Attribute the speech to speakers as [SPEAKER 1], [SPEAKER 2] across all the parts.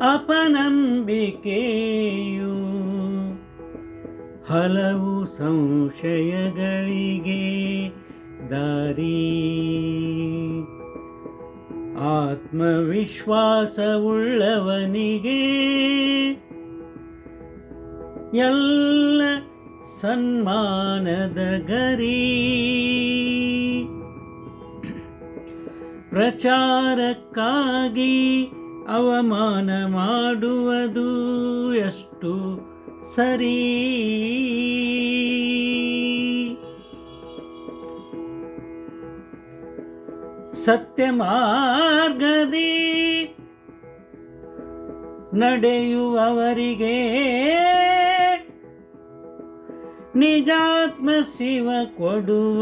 [SPEAKER 1] ಅಪನಂಬಿಕೆಯು ಹಲವು ಸಂಶಯಗಳಿಗೆ ದಾರಿ. ಆತ್ಮವಿಶ್ವಾಸವುಳ್ಳವನಿಗೆ ಎಲ್ಲ ಸನ್ಮಾನದ ಗರಿ. ಪ್ರಚಾರಕ್ಕಾಗಿ ಅವಮಾನ ಮಾಡುವುದು ಎಷ್ಟು ಸರಿ. ಸತ್ಯ ಮಾರ್ಗದಿ ನಡೆಯುವವರಿಗೆ ನಿಜಾತ್ಮ ಶಿವ ಕೊಡುವ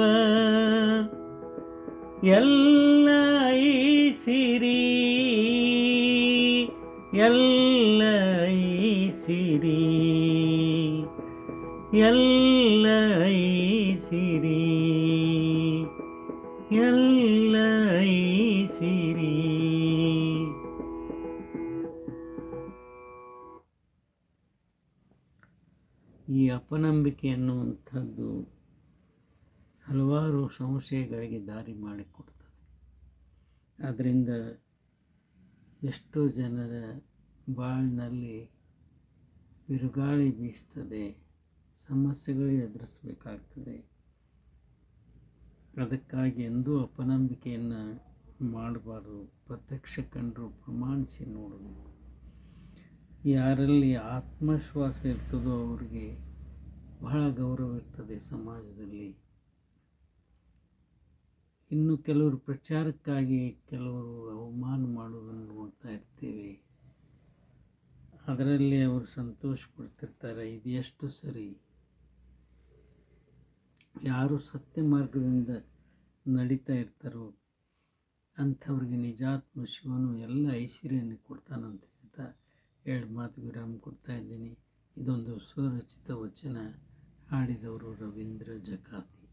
[SPEAKER 1] ಎಲ್ಲ ಸಿರಿ. ಎಲ್ಲ ಸಿರಿ, ಎಲ್ಲ ಸಿರಿ, ಎಲ್ಲ ಸಿರಿ. ಈ ಅಪನಂಬಿಕೆ ಎನ್ನುವಂಥದ್ದು ಹಲವಾರು ಸಂಶಯಗಳಿಗೆ ದಾರಿ ಮಾಡಿಕೊಡ್ತದೆ. ಅದರಿಂದ ಎಷ್ಟೋ ಜನರ ಬಾಳಿನಲ್ಲಿ ಬಿರುಗಾಳಿ ಬೀಸ್ತದೆ, ಸಮಸ್ಯೆಗಳು ಎದುರಿಸಬೇಕಾಗ್ತದೆ. ಅದಕ್ಕಾಗಿ ಎಂದೂ ಅಪನಂಬಿಕೆಯನ್ನು ಮಾಡಬಾರ್ದು. ಪ್ರತ್ಯಕ್ಷ ಕಂಡರೂ ಪ್ರಮಾಣಿಸಿ ನೋಡಬೇಕು. ಯಾರಲ್ಲಿ ಆತ್ಮವಿಶ್ವಾಸ ಇರ್ತದೋ ಅವ್ರಿಗೆ ಬಹಳ ಗೌರವ ಇರ್ತದೆ ಸಮಾಜದಲ್ಲಿ. ಇನ್ನು ಕೆಲವರು ಪ್ರಚಾರಕ್ಕಾಗಿ ಕೆಲವರು ಅವಮಾನ ಮಾಡುವುದನ್ನು ನೋಡ್ತಾ ಇರ್ತೇವೆ. ಅದರಲ್ಲಿ ಅವರು ಸಂತೋಷ ಪಡ್ತಿರ್ತಾರೆ. ಇದು ಎಷ್ಟು ಸರಿ? ಯಾರು ಸತ್ಯ ಮಾರ್ಗದಿಂದ ನಡೀತಾ ಇರ್ತಾರೋ ಅಂಥವ್ರಿಗೆ ನಿಜಾತ್ಮ ಶಿವನು ಎಲ್ಲ ಐಶ್ವರ್ಯವನ್ನು ಕೊಡ್ತಾನಂತ ಹೇಳ್ತಾ 2 ಮಾತು ವಿರಾಮ ಕೊಡ್ತಾ ಇದ್ದೀನಿ. ಇದೊಂದು ಸ್ವರಚಿತ ವಚನ. ಹಾಡಿದವರು ರವೀಂದ್ರ ಜಕಾತಿ.